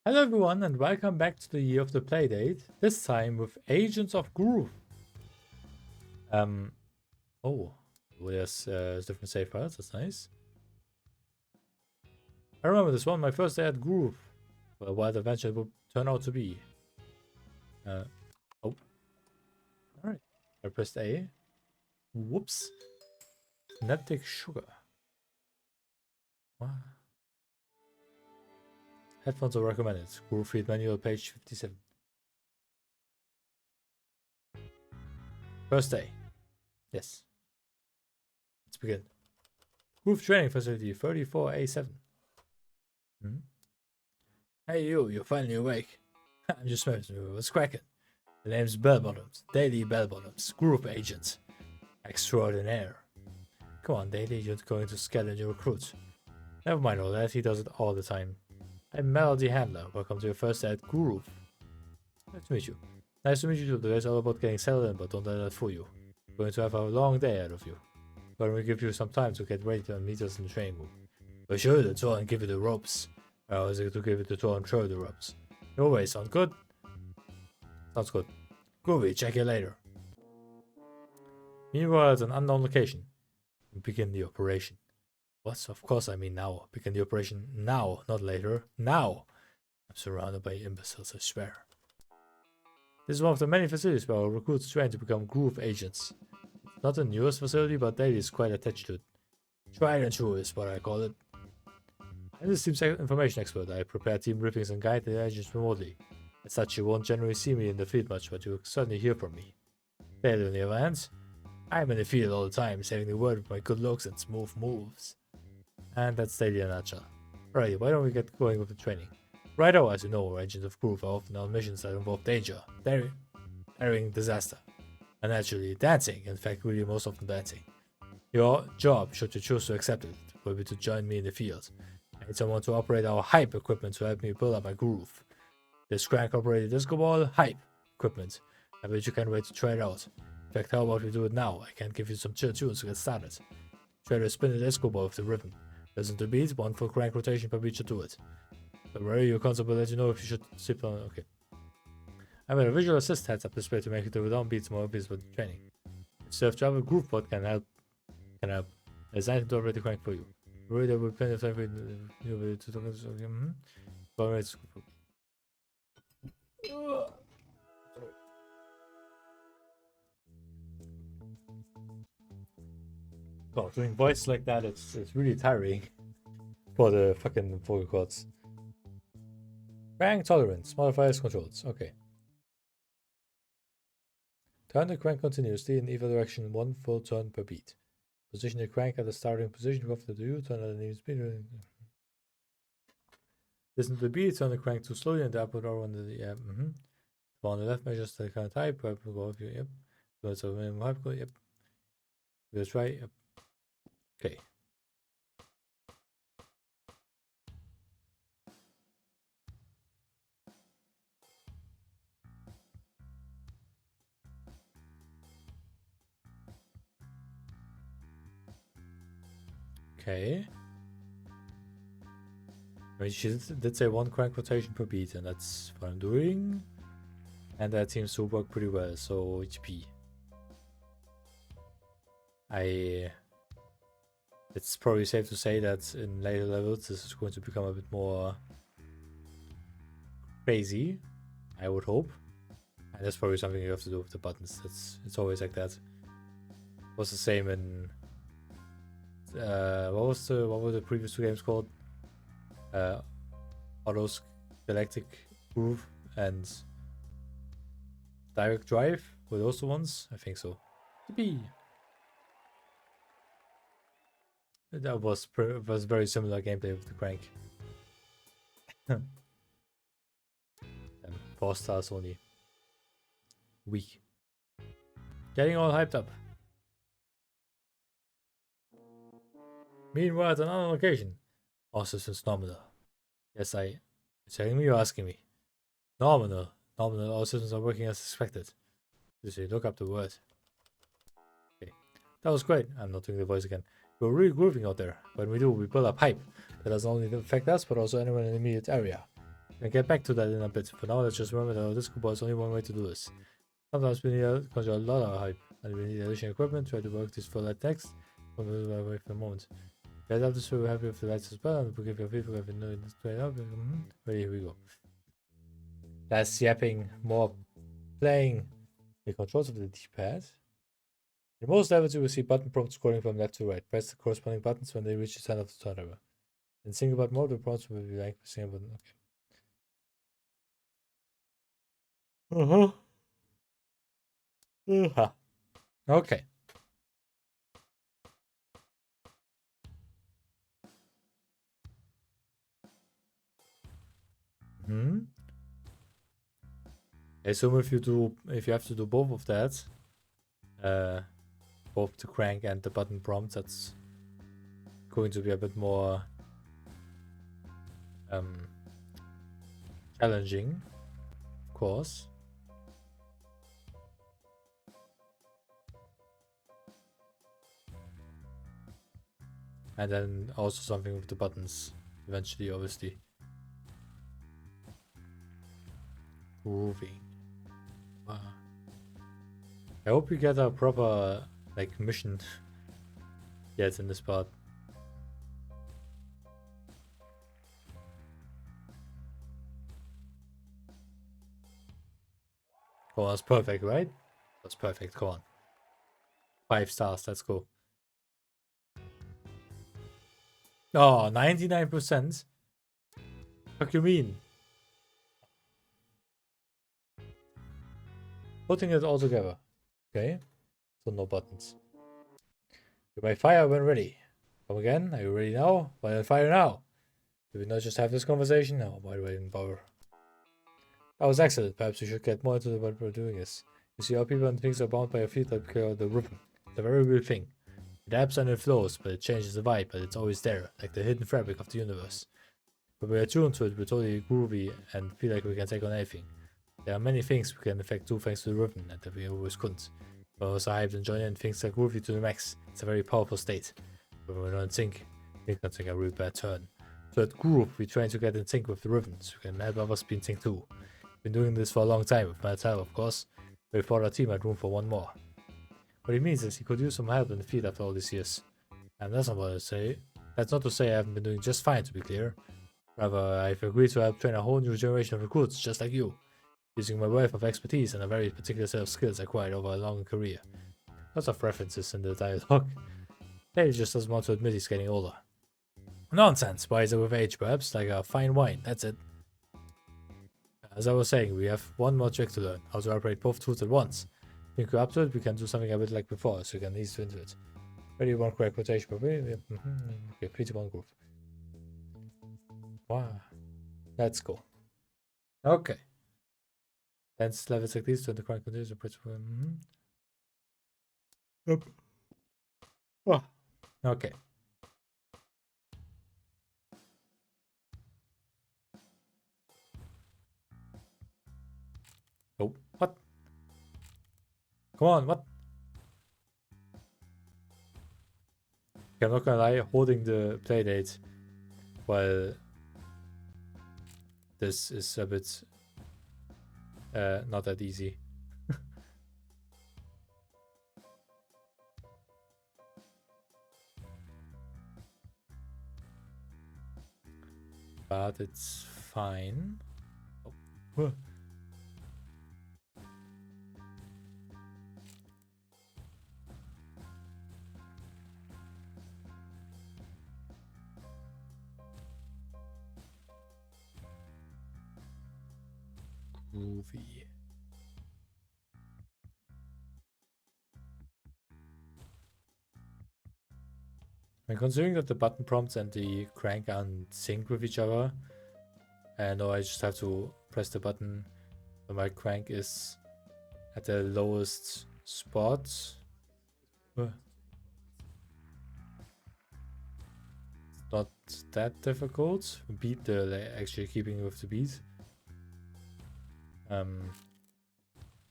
Hello everyone and welcome back to the year of the Playdate, this time with Agents of Groove. Oh, there's different save files, that's nice. I remember this one, my first day at Groove, what adventure it would turn out to be. Oh, alright, I pressed A. Whoops. Synaptic sugar. Wow. Headphones are recommended. Groove Feed manual page 57. First day. Yes. Let's begin. Groove Training Facility 34A7. Hey you're finally awake. I'm just smoking. What's cracking? The name's Bellbottoms. Daily Bellbottoms. Group Agent. Extraordinaire. Come on, Daily Agent going to scavenge your recruits. Never mind all that, he does it all the time. I'm Melody Handler. Welcome to your first day at Groove. Nice to meet you. Nice to meet you too. Today's all about getting settled in, but don't let that fool you. We're going to have a long day out of you. But we give you some time to get ready to meet us in the training room. We're sure to tour and give you the ropes. I was going to give you the tour and show you the ropes. Your way, sound good? Sounds good. Groovy, check you later. Meanwhile, at an unknown location, we begin the operation. What? Of course I mean now. Begin the operation now, not later. Now! I'm surrounded by imbeciles, I swear. This is one of the many facilities where our recruits train to become Groove Agents. Not the newest facility, but Daily is quite attached to it. Tried and true is what I call it. I'm the team's information expert. I prepare team briefings and guide the agents remotely. As such, you won't generally see me in the field much, but you'll certainly hear from me. Daily, on the other hand, I'm in the field all the time, saving the world with my good looks and smooth moves. And that's Daily in a nutshell. Alrighty, why don't we get going with the training? Righto, as you know, agents of Groove are often on missions that involve danger, daring, disaster, and naturally dancing, in fact really most often dancing. Your job, should you choose to accept it, will be to join me in the field. I need someone to operate our hype equipment to help me build up my groove. This crank operated disco ball hype equipment. I bet you can't wait to try it out. In fact, how about we do it now? I can give you some chill tunes to get started. Try to spin the disco ball with the rhythm. Listen to the beat, one full crank rotation per beat should do it. Don't worry, your console will let you know if you should sit on. Okay. I made a visual assist heads up display to make the rhythm beats more obvious for the training. Surf Java GrooveBot can help. Designed to operate the crank for you. Worry there will be plenty of time for you to talk about. Oh, doing voice like that, it's really tiring for the fucking vocal cords. Crank tolerance, modifiers controls. Okay. Turn the crank continuously in either direction, one full turn per beat. Position the crank at the starting position after the U-turn at the new speed. Listen to the beat, turn the crank too slowly and the upward arrow on the on the left measures the current type, go off you, yep. So minimum hype, yep. Let's try, yep. Okay. Okay. I mean, she did say one crank rotation per beat, and that's what I'm doing. And that seems to work pretty well, so HP. It's probably safe to say that in later levels this is going to become a bit more crazy, I would hope. And that's probably something you have to do with the buttons. It's always like that. It was the same in what were the previous two games called? Auto's Galactic Groove and Direct Drive? Were those the ones? I think so. Yippee! That was very similar gameplay with the crank. And 4 stars only. Weak. Getting all hyped up. Meanwhile, at another location. All systems nominal. Yes, you're telling me or asking me? Nominal. Nominal, all systems are working as expected. You see, look up the word. Okay. That was great. I'm not doing the voice again. We're really grooving out there. When we do, we build up hype. That doesn't only affect us, but also anyone in the immediate area. I'll get back to that in a bit. For now, let's just remember that this Cooper is only one way to do this. Sometimes we need to conjure a lot of hype, and we need additional equipment. Try to work this for that next. Away for a moment. Guys, after this, we're happy with the lights as well, and we'll give your feedback if you know this straight up. Ready, here we go. That's yapping, more playing the controls of the D-pad. In most levels, you will see button prompts scrolling from left to right. Press the corresponding buttons when they reach the center of the turnover. In single button mode, the prompts will be like single button. Okay. Okay. I assume if you have to do both of that, both the crank and the button prompts, that's going to be a bit more challenging, of course. And then also something with the buttons eventually, obviously. Grooving. Wow. I hope we get a proper like mission yet in this part. Oh, that's perfect, right? That's perfect. Come on. 5 stars. Let's go. Oh, 99%. What you mean? Putting it all together. Okay. So no buttons. You may fire when ready. Come again. Are you ready now? Why not fire now? Do we not just have this conversation? No, why do I even bother? That was excellent. Perhaps we should get more into what we're doing is. You see how people and things are bound by a field like the rhythm. It's a very real thing. It ebbs and it flows, but it changes the vibe, but it's always there, like the hidden fabric of the universe. When we are tuned to it, we're totally groovy and feel like we can take on anything. There are many things we can affect do thanks to the rhythm and that we always couldn't. When we're so hyped and join in, things are groovy to the max. It's a very powerful state. When we're not in sync, things can take a real bad turn. So at groove, we're trying to get in sync with the rhythm, so we can help others be in sync too. Been doing this for a long time with Matt's help, of course. We thought our team had room for one more. What it means is he could use some help in the field after all these years. And that's not what I say. That's not to say I haven't been doing just fine, to be clear. Rather, I've agreed to help train a whole new generation of recruits just like you, using my wealth of expertise and a very particular set of skills acquired over a long career. Lots of references in the dialogue. He just doesn't want to admit he's getting older. Nonsense, wiser with age perhaps, like a fine wine, that's it. As I was saying, we have one more trick to learn, how to operate both tools at once. Think we're up to it, we can do something a bit like before, so we can ease into it. Ready, one correct quotation per way. Okay, 3 to 1 group. Wow. Let's go. Okay. Dense levels like these to the correct conditions principle. Yep. Oh. Okay. Oh, what? Come on, what? Okay, I'm not gonna lie, holding the playdate while this is a bit not that easy. But it's fine. Oh. Groovy. And considering that the button prompts and the crank are in sync with each other, and I just have to press the button when my crank is at the lowest spot. It's not that difficult. Beat the actually keeping with the beat. The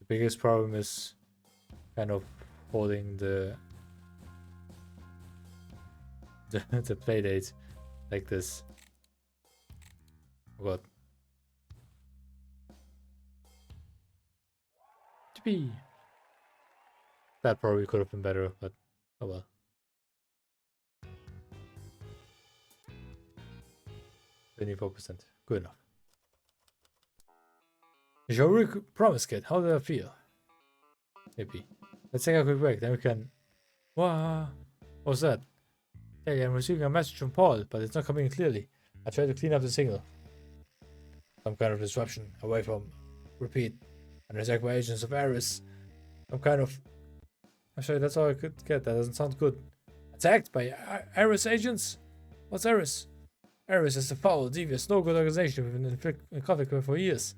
biggest problem is kind of holding the playdate like this. Oh god. Yippee! That probably could have been better, but oh well. 24%. Good enough. Your promise kid, how did I feel? Maybe. Let's take a quick break, then we can... What was that? Hey, I'm receiving a message from Paul, but it's not coming in clearly. I tried to clean up the signal. Some kind of disruption. Away from... Repeat. And attacked by agents of Eris. Some kind of... I'm sorry, that's all I could get. That doesn't sound good. Attacked by Eris agents? What's Eris? Eris is a foul, devious, no good organization we've been in conflict with for years.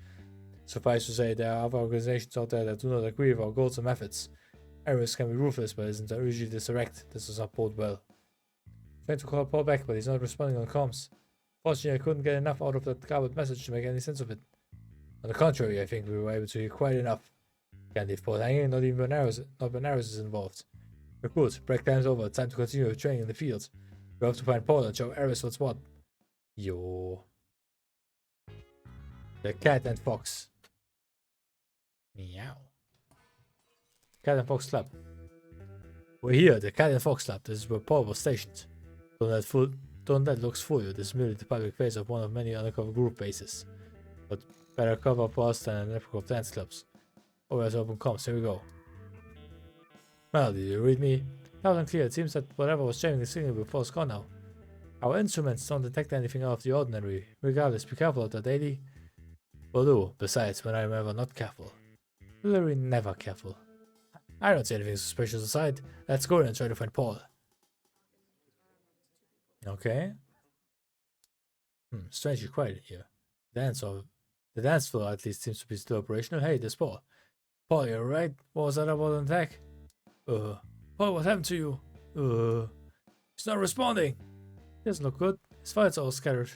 Suffice to say, there are other organizations out there that do not agree with our goals and methods. Eris can be ruthless, but isn't usually direct. This does not bode well. I'm trying to call Paul back, but he's not responding on comms. Fortunately, I couldn't get enough out of that garbled message to make any sense of it. On the contrary, I think we were able to hear quite enough. Can't leave Paul hanging, not when Eris is involved. We're good. Break time's over. Time to continue with training in the field. We have to find Paul and show Eris what's what. Yo. The cat and fox. Meow. Cat and Fox Club. We're here, the Cat and Fox Club. This is where Paul was stationed. Don't let looks fool you. This is merely the public face of one of many undercover group bases. But better cover for us than a network of dance clubs. Always open comms. Here we go. Well, did you read me? Loud and clear. It seems that whatever was jamming the signal before is gone now. Our instruments don't detect anything out of the ordinary. Regardless, be careful out there, daily. Will do. Besides, when I'm ever not careful. Literally never careful. I don't see anything suspicious aside. Let's go and try to find Paul. Okay. Strangely quiet in here. The dance floor at least seems to be still operational. Hey, there's Paul. Paul, you're right. What was that about an attack? Paul, what happened to you? He's not responding. Doesn't look good. His fights are all scattered.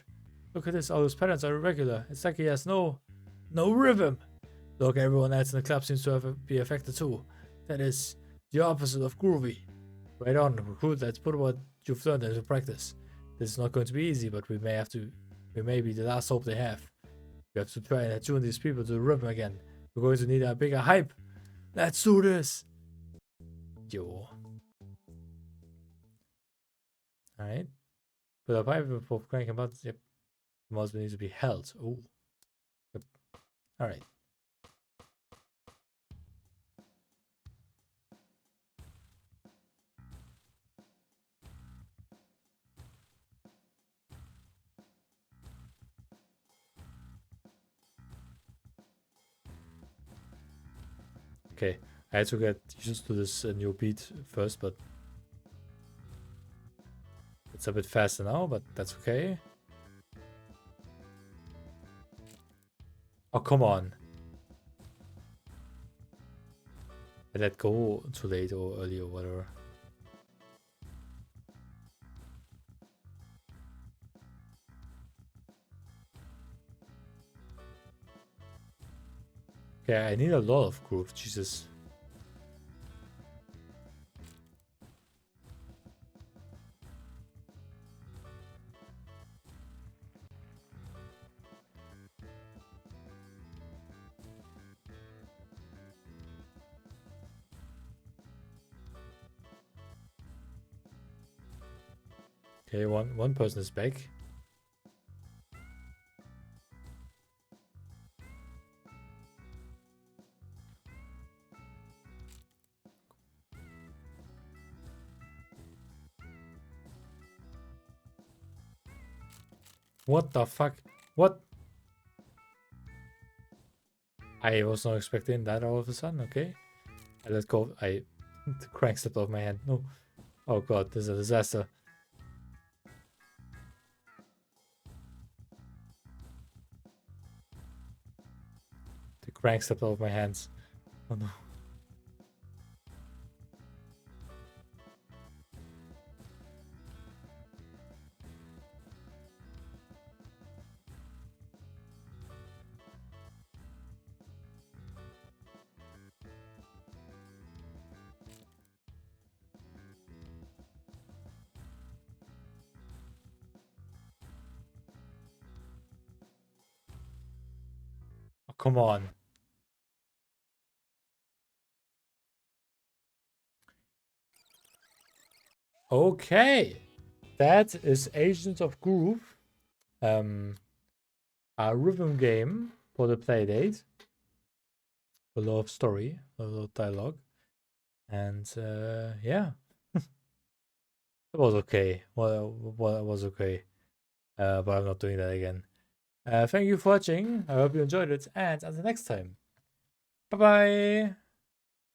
Look at this. All his patterns are irregular. It's like he has no rhythm. Look, everyone else in the club seems to be affected too. That is the opposite of groovy. Right on, recruit. Let's put what you've learned into practice. This is not going to be easy, but we may be the last hope they have. We have to try and attune these people to the rhythm again. We're going to need a bigger hype. Let's do this. Yo. Alright. Put up hype for cranking buttons. Yep. The mouse needs to be held. Oh. Yep. Alright. Okay, I had to get used to this new beat first, but it's a bit faster now, but that's okay. Oh, come on. I let go too late or early or whatever. Okay, I need a lot of groove, Jesus. Okay, one person is back. What the fuck? What? I was not expecting that all of a sudden, okay. I let go. The crank slipped off my hand. No. Oh god, this is a disaster. The crank slipped off my hands. Oh no. Oh, come on. Okay, that is Agents of Groove, a rhythm game for the Playdate. A lot of story, a lot of dialogue, and yeah, it was okay. Well, it was okay, but I'm not doing that again. Thank you for watching. I hope you enjoyed it, and until next time, bye bye.